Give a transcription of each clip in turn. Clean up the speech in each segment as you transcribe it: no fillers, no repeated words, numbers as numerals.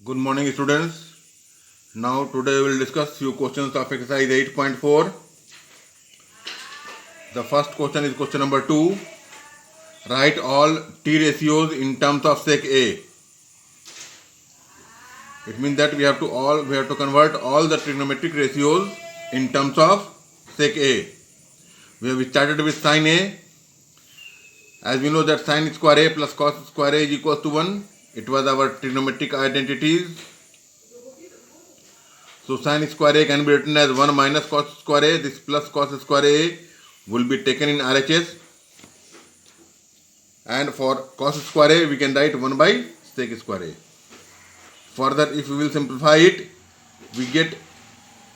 Good morning, students. Now today we will discuss few questions of exercise 8.4. The first question is question number 2. Write all t ratios in terms of sec A. It means that we have to convert all the trigonometric ratios in terms of sec A. We have started with sin A. As we know that sin square A plus cos square A is equals to 1. It was our trigonometric identities. So sin square A can be written as 1 minus cos square A. This plus cos square A will be taken in RHS. And for cos square A, we can write 1 by sec square A. Further, if we will simplify it, we get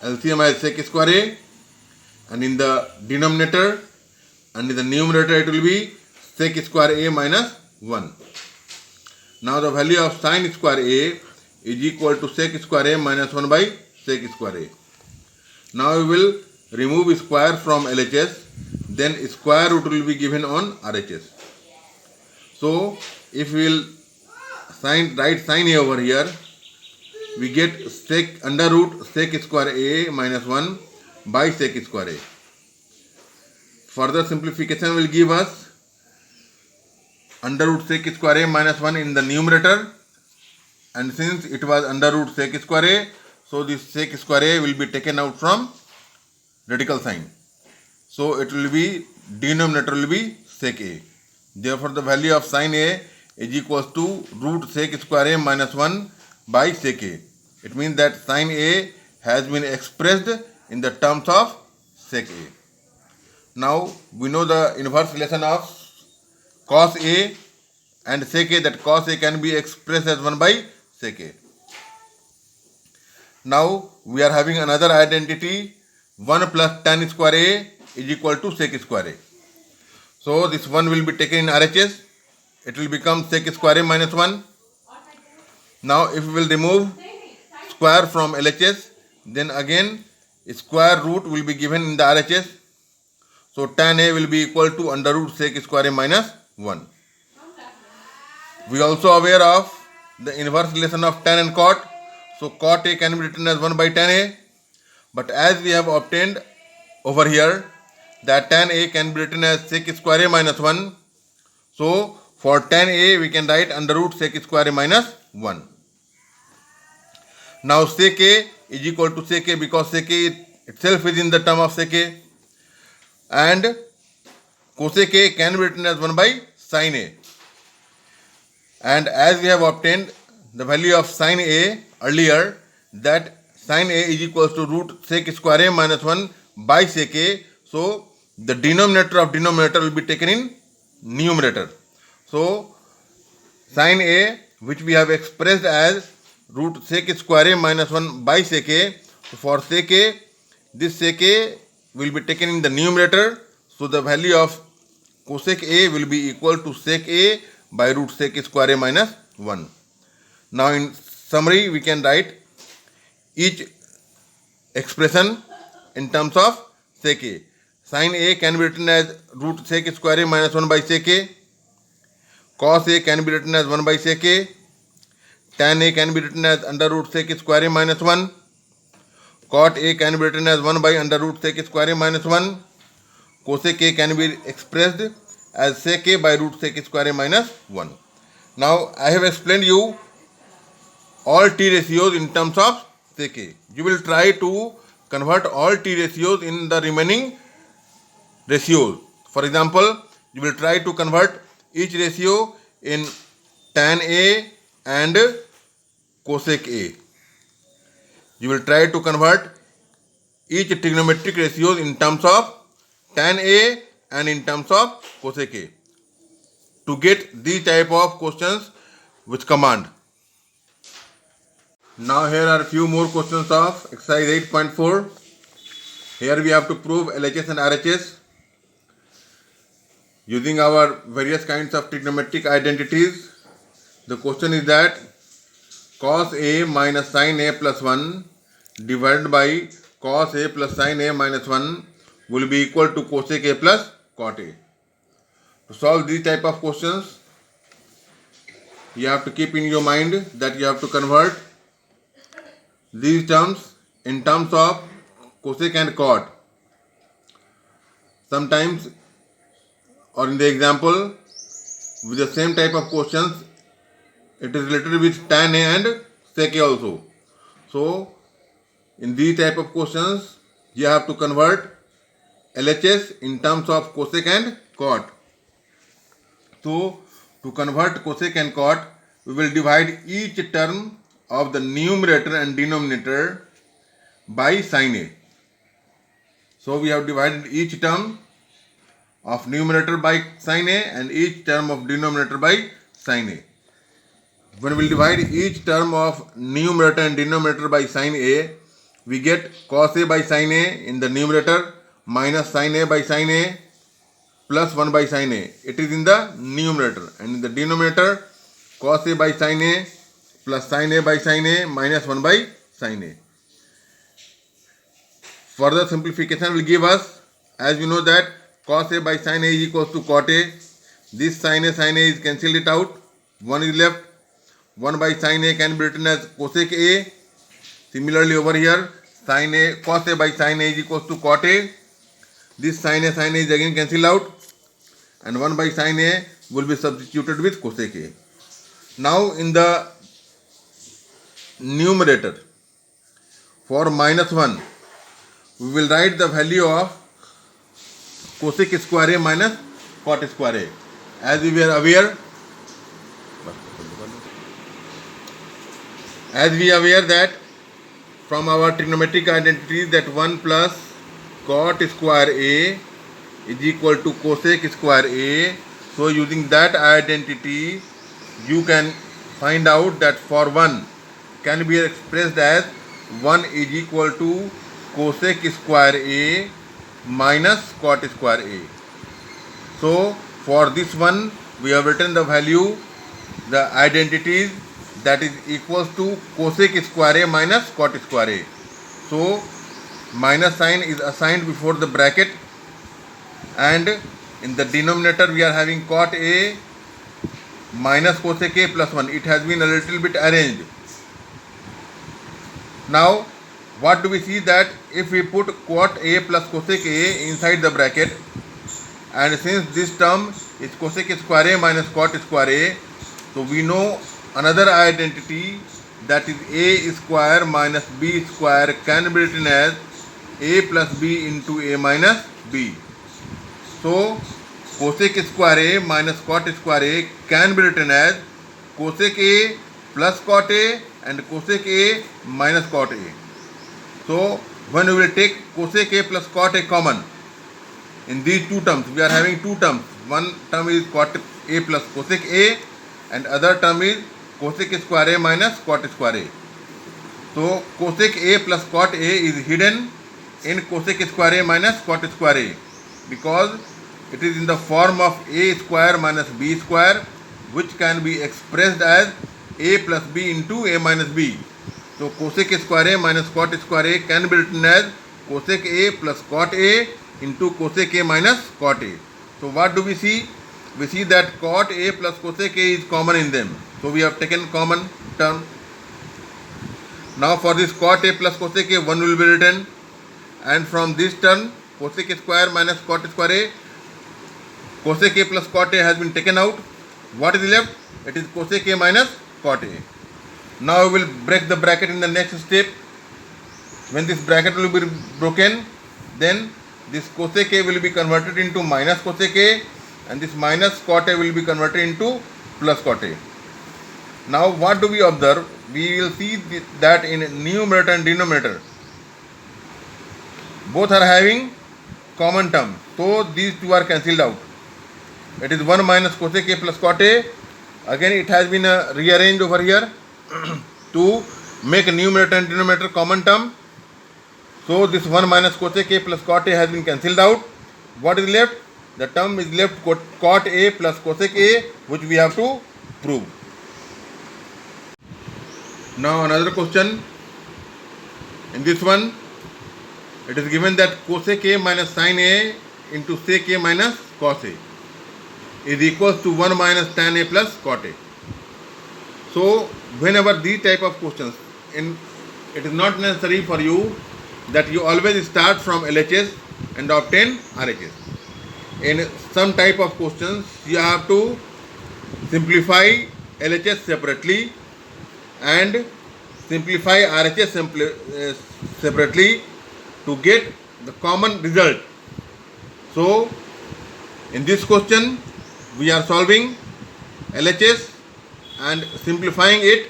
LCM as sec square A. And in the denominator and in the numerator, it will be sec square A minus 1. Now the value of sin square A is equal to sec square A minus 1 by sec square A. Now we will remove square from LHS, then square root will be given on RHS. So if we will write sin A over here, we get under root sec square A minus 1 by sec square A. Further simplification will give us under root sec square A minus 1 in the numerator, and since it was under root sec square A, so this sec square A will be taken out from radical sign. So it will be, denominator will be sec A. Therefore the value of sin A is equals to root sec square A minus 1 by sec A. It means that sin A has been expressed in the terms of sec A. Now we know the inverse relation of cos A and sec A, that cos A can be expressed as 1 by sec A. Now we are having another identity, 1 plus tan square A is equal to sec square A. So this 1 will be taken in RHS, it will become sec square A minus 1. Now if we will remove square from LHS, then again square root will be given in the RHS. So tan A will be equal to under root sec square A minus 1. We are also aware of the inverse relation of tan and cot. So cot A can be written as 1 by tan A. But as we have obtained over here that tan A can be written as sec square A minus 1. So for tan A we can write under root sec square A minus 1. Now sec A is equal to sec A because sec A itself is in the term of sec A. And cosec A can be written as 1 by sin A. And as we have obtained the value of sin A earlier, that sin A is equals to root sec square A minus 1 by sec A. So the denominator of denominator will be taken in numerator. So sin A, which we have expressed as root sec square A minus 1 by sec A. So for sec A, this sec A will be taken in the numerator. So the value of cosec A will be equal to sec A by root sec square A minus 1. Now in summary, we can write each expression in terms of sec A. Sin A can be written as root sec square A minus 1 by sec A. Cos A can be written as 1 by sec A. Tan A can be written as under root sec square A minus 1. Cot A can be written as 1 by under root sec square A minus 1. Cosec A can be expressed as sec A by root sec square A minus 1. Now I have explained you all t ratios in terms of sec A. You will try to convert all t ratios in the remaining ratios. For example, you will try to convert each ratio in tan A and cosec A. You will try to convert each trigonometric ratios in terms of tan A and in terms of cosec A to get these type of questions with command. Now here are a few more questions of exercise 8.4. Here we have to prove LHS and RHS using our various kinds of trigonometric identities. The question is that cos A minus sin A plus 1 divided by cos A plus sin A minus 1 will be equal to cosec A plus cot A. To solve these type of questions, you have to keep in your mind that you have to convert these terms in terms of cosec and cot. Sometimes, or in the example, with the same type of questions, it is related with tan A and sec A also. So, in these type of questions, you have to convert LHS in terms of cosec and cot. So, to convert cosec and cot, we will divide each term of the numerator and denominator by sin A. So, we have divided each term of numerator by sin A and each term of denominator by sin A. When we will divide each term of numerator and denominator by sin A, we get cos A by sin A in the numerator minus sin A by sin A plus 1 by sin A. It is in the numerator, and in the denominator cos A by sin A plus sin A by sin A minus 1 by sin A. Further simplification will give us, as you know, that cos A by sin A is equals to cot A. This sin A is cancelled it out. 1 is left. 1 by sin A can be written as cosec A. Similarly over here, sin A, cos A by sin A is equals to cot A. This sin A is again cancelled out, and 1 by sin A will be substituted with cosec A. Now in the numerator, for minus 1, we will write the value of cosec square A minus cot square A. As we are aware that from our trigonometric identities that 1 plus cot square A is equal to cosec square A. So using that identity, you can find out that for 1 can be expressed as 1 is equal to cosec square A minus cot square A. So for this one, we have written the value, the identities, that is equals to cosec square A minus cot square A. So minus sign is assigned before the bracket, and in the denominator we are having cot A minus cosec A plus 1. It has been a little bit arranged. Now what do we see, that if we put cot A plus cosec A inside the bracket, and since this term is cosec square A minus cot square A, so we know another identity, that is A square minus B square can be written as A plus B into A minus B. So cosec square A minus cot square A can be written as cosec A plus cot A and cosec A minus cot A. So when we will take cosec A plus cot A common in these two terms, we are having two terms. One term is cot A plus cosec A, and other term is cosec square A minus cot square A. So cosec A plus cot A is hidden in cosec square A minus cot square A, because it is in the form of A square minus B square, which can be expressed as A plus B into A minus B. So cosec square A minus cot square A can be written as cosec A plus cot A into cosec A minus cot A. So what do we see? We see that cot A plus cosec A is common in them. So we have taken common term. Now for this cot A plus cosec A, 1 will be written, and from this term cosec square minus cot square A, cosec A plus cot A has been taken out. What is left? It is cosec A minus cot A. Now we will break the bracket in the next step. When this bracket will be broken, then this cosec A will be converted into minus cosec A, and this minus cot A will be converted into plus cot A. Now what do we observe? We will see that in numerator and denominator, both are having common term. So these two are cancelled out. It is 1 minus cosec A plus cot A. Again it has been rearranged over here to make a numerator and denominator common term. So this 1 minus cosec A plus cot A has been cancelled out. What is left? The term is left cot A plus cosec A, which we have to prove. Now another question. In this one, it is given that cosec A minus sin A into sec A minus cos A is equals to 1 minus tan A plus cot A. So whenever these type of questions, in it is not necessary for you that you always start from LHS and obtain RHS. In some type of questions, you have to simplify LHS separately and simplify RHS separately to get the common result. So, in this question, we are solving LHS and simplifying it,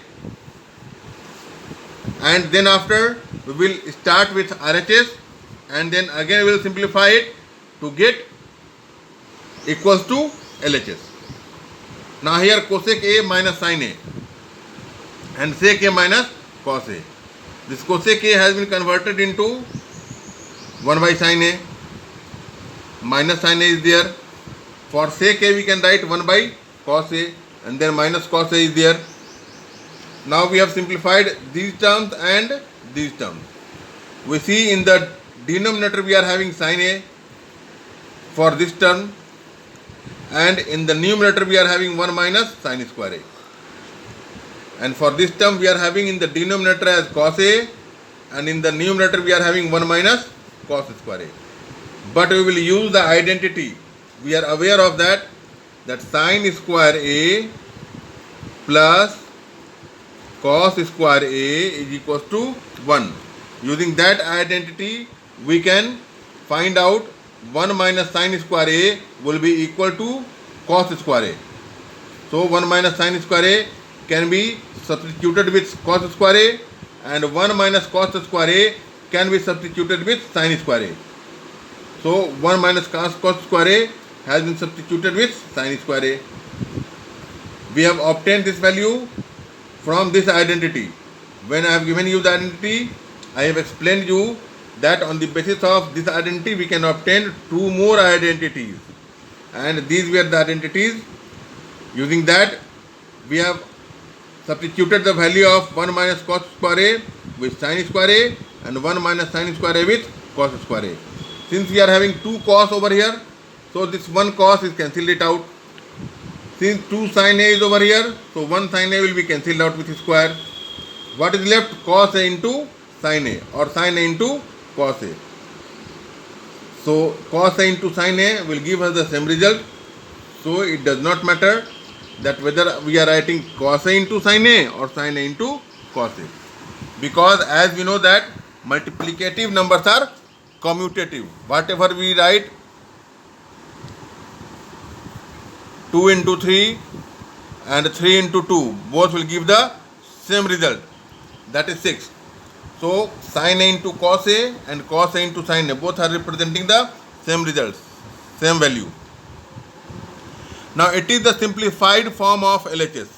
and then after we will start with RHS and then again we will simplify it to get equals to LHS. Now here cosec A minus sin A and sec A minus cos A. This cosec A has been converted into 1 by sin A, minus sin A is there. For sec A we can write 1 by cos A and then minus cos A is there. Now we have simplified these terms and these terms. We see in the denominator we are having sin A for this term, and in the numerator we are having 1 minus sin square A. And for this term we are having in the denominator as cos A, and in the numerator we are having 1 minus cos square A. But we will use the identity. We are aware of that sin square A plus cos square A is equals to 1. Using that identity, we can find out 1 minus sin square A will be equal to cos square A. So 1 minus sin square A can be substituted with cos square A, and 1 minus cos square A can be substituted with sin square A. So 1 minus cos square A has been substituted with sin square A. We have obtained this value from this identity. When I have given you the identity, I have explained you that on the basis of this identity we can obtain 2 more identities, and these were the identities. Using that, we have substituted the value of 1 minus cos square A with sin square A and 1 minus sin square A with cos square A. Since we are having 2 cos over here, so this 1 cos is cancelled it out. Since 2 sin A is over here, so 1 sin A will be cancelled out with square. What is left? Cos A into sin A, or sin A into cos A. So cos A into sin A will give us the same result. So it does not matter that whether we are writing cos A into sin A or sin A into cos A, because as we know that multiplicative numbers are commutative. Whatever we write 2 into 3 and 3 into 2, both will give the same result, that is 6. So sin A into cos A and cos A into sin A, both are representing the same results, same value. Now it is the simplified form of LHS.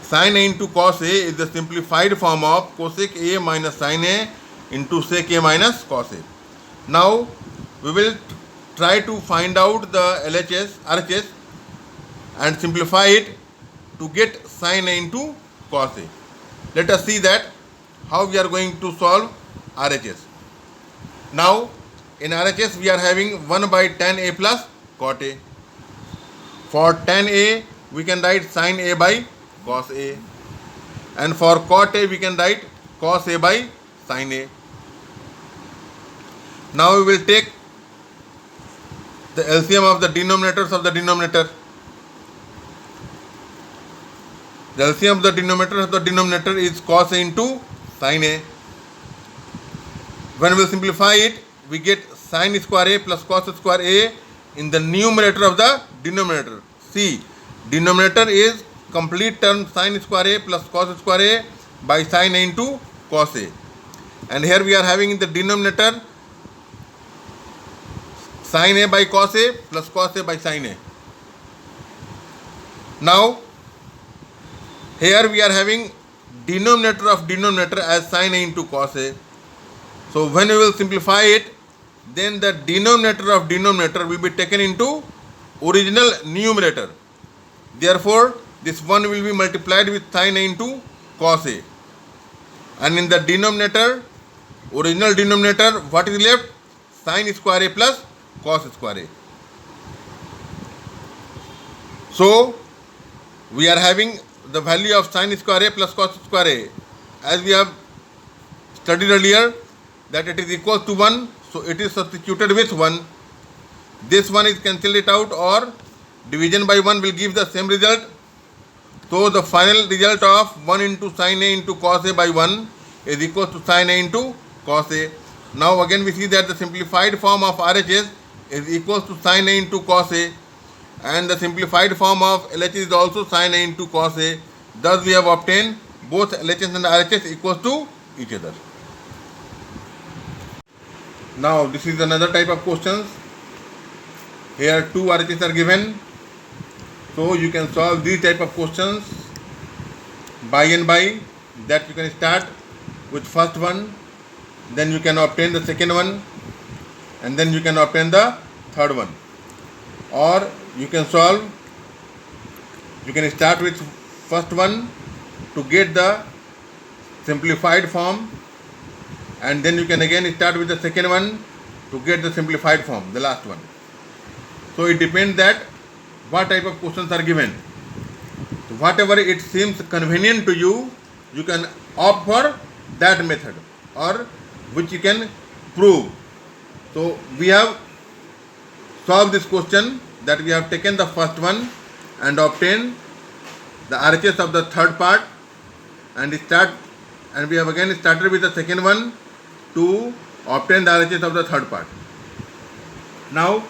Sin A into cos A is the simplified form of cosec A minus sin A into sec A minus cos A. Now we will try to find out the RHS and simplify it to get sin A into cos A. Let us see that how we are going to solve RHS. Now in RHS we are having 1 by tan A plus cot A. For tan A we can write sin A by cos A, and for cot A we can write cos A by sin A. Now we will take the LCM of the denominators of the denominator. The LCM of the denominator is cos A into sin A. When we simplify it, we get sin square A plus cos square A in the numerator of the denominator. See, denominator is complete term sin square A plus cos square A by sin A into cos A. And here we are having in the denominator sin A by cos A plus cos A by sin A. Now here we are having denominator of denominator as sin A into cos A. So when we will simplify it, then the denominator of denominator will be taken into original numerator. Therefore this one will be multiplied with sin A into cos A, and in the denominator, original denominator, what is left? Sin square A plus cos square A. So we are having the value of sin square A plus cos square A as we have studied earlier, that it is equal to 1, so it is substituted with 1. This one is cancelled it out, or division by 1 will give the same result. So the final result of 1 into sin A into cos A by 1 is equal to sin A into cos A. Now again we see that the simplified form of RHS is equal to sin A into cos A, and the simplified form of LHS is also sin A into cos A. Thus we have obtained both LHS and RHS equal to each other. Now this is another type of questions. Here two RHS are given. So you can solve these type of questions by and by. That you can start with first one, then you can obtain the second one, and then you can obtain the third one. Or you can solve, you can start with first one to get the simplified form, and then you can again start with the second one to get the simplified form, the last one. So it depends that what type of questions are given. So whatever it seems convenient to you, you can opt for that method, or which you can prove. So we have solved this question, that we have taken the first one and obtained the RHS of the third part, and we have again started with the second one to obtain the RHS of the third part. Now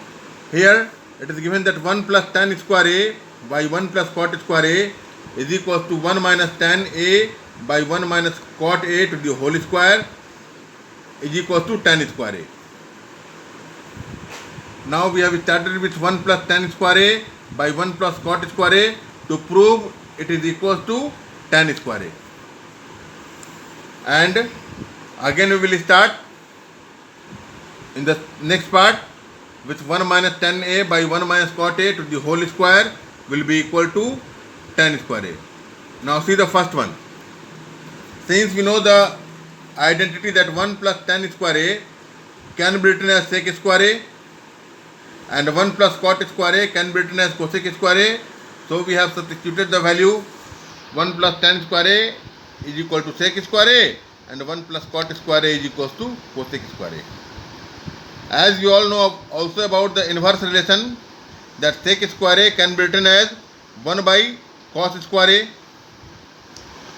here it is given that 1 plus tan square A by 1 plus cot square A is equal to 1 minus tan A by 1 minus cot A to the whole square is equal to tan square A. Now we have started with 1 plus tan square A by 1 plus cot square A to prove it is equal to tan square A. And again we will start in the next part with 1 minus tan A by 1 minus cot A to the whole square will be equal to tan square A. Now see the first one. Since we know the identity that 1 plus tan square A can be written as sec square A, and 1 plus cot square A can be written as cosec square A, so we have substituted the value 1 plus tan square A is equal to sec square A, and 1 plus cot square A is equal to cosec square A. As you all know also about the inverse relation, that sec square A can be written as 1 by cos square A.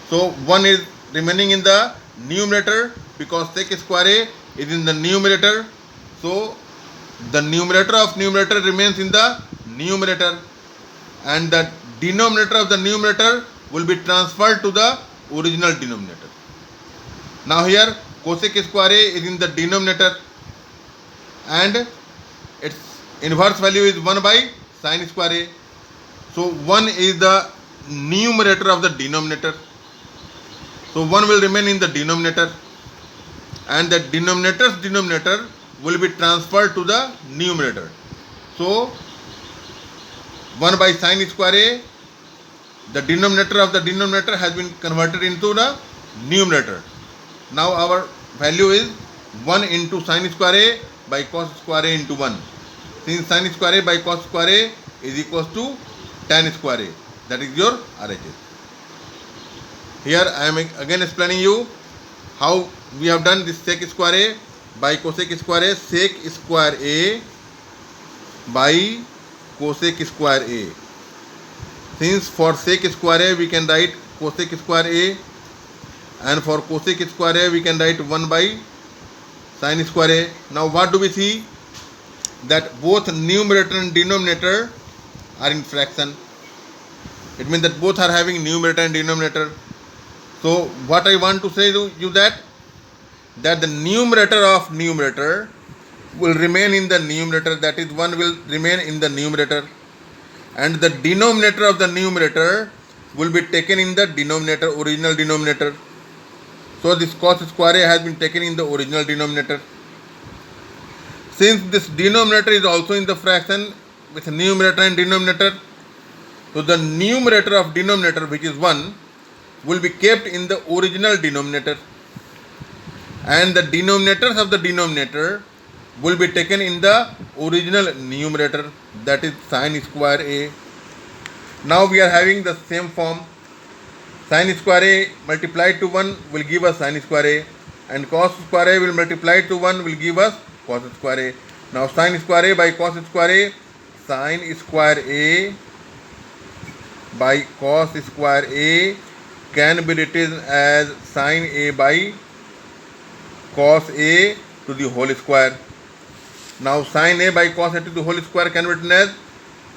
So 1 is remaining in the numerator because sec square A is in the numerator. So the numerator of numerator remains in the numerator, and the denominator of the numerator will be transferred to the original denominator. Now here cosec square A is in the denominator, and its inverse value is 1 by sin square A. So 1 is the numerator of the denominator. So 1 will remain in the denominator, and the denominator's denominator will be transferred to the numerator. So 1 by sin square A, the denominator of the denominator has been converted into the numerator. Now our value is 1 into sin square A by cos square A into 1. Since sin square A by cos square A is equals to tan square A, that is your RHS. Here I am again explaining you how we have done this sec square A by cosec square A, sec square A by cosec square A. Since for sec square A we can write cosec square A, and for cosec square A we can write 1 by sin square A. Now what do we see? That both numerator and denominator are in fraction. It means that both are having numerator and denominator. So what I want to say to you that the numerator of numerator will remain in the numerator, that is 1 will remain in the numerator, and the denominator of the numerator will be taken in the denominator, original denominator. So this cos square A has been taken in the original denominator. Since this denominator is also in the fraction with numerator and denominator, so the numerator of denominator, which is 1, will be kept in the original denominator, and the denominators of the denominator will be taken in the original numerator, that is sin square A. Now we are having the same form. Sin square A multiplied to 1 will give us sin square A, and cos square A will multiply to 1 will give us cos square A. Now sin square A by cos square A, sin square A by cos square A can be written as sin A by cos A to the whole square. Now sin A by cos A to the whole square can be written as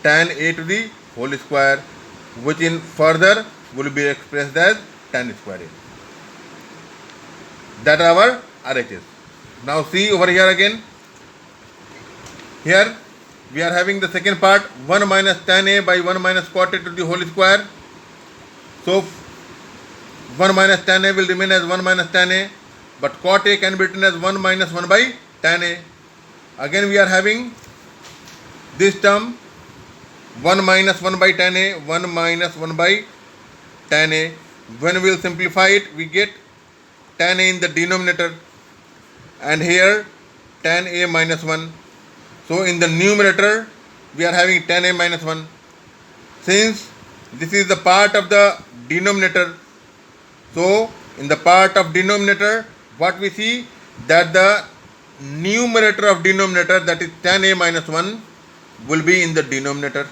tan A to the whole square, which in further will be expressed as tan square A. That are our RHS. Now see over here again. Here we are having the second part, 1 minus tan A by 1 minus cot A to the whole square. So 1 minus tan A will remain as 1 minus tan A, but cot A can be written as 1 minus 1 by tan A. Again we are having this term 1 minus 1 by tan A, 1 minus 1 by tan A. When we will simplify it, we get tan A in the denominator, and here tan A minus 1. So in the numerator we are having tan A minus 1. Since this is the part of the denominator, so in the part of denominator what we see, that the numerator of denominator, that is tan A minus 1, will be in the denominator,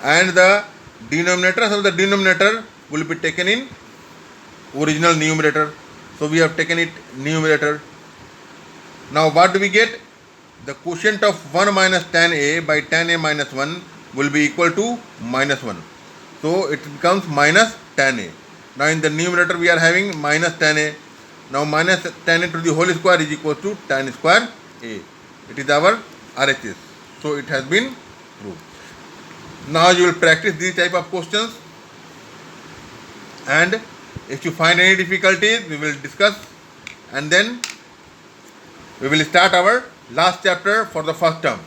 and the denominators of the denominator will be taken in original numerator. So we have taken it numerator. Now what do we get? The quotient of 1 minus tan A by tan A minus 1 will be equal to minus 1. So it becomes minus tan A. Now in the numerator we are having minus tan A. Now minus tan A to the whole square is equal to tan square A. It is our RHS. So it has been proved. Now you will practice these type of questions, and if you find any difficulties we will discuss, and then we will start our last chapter for the first term.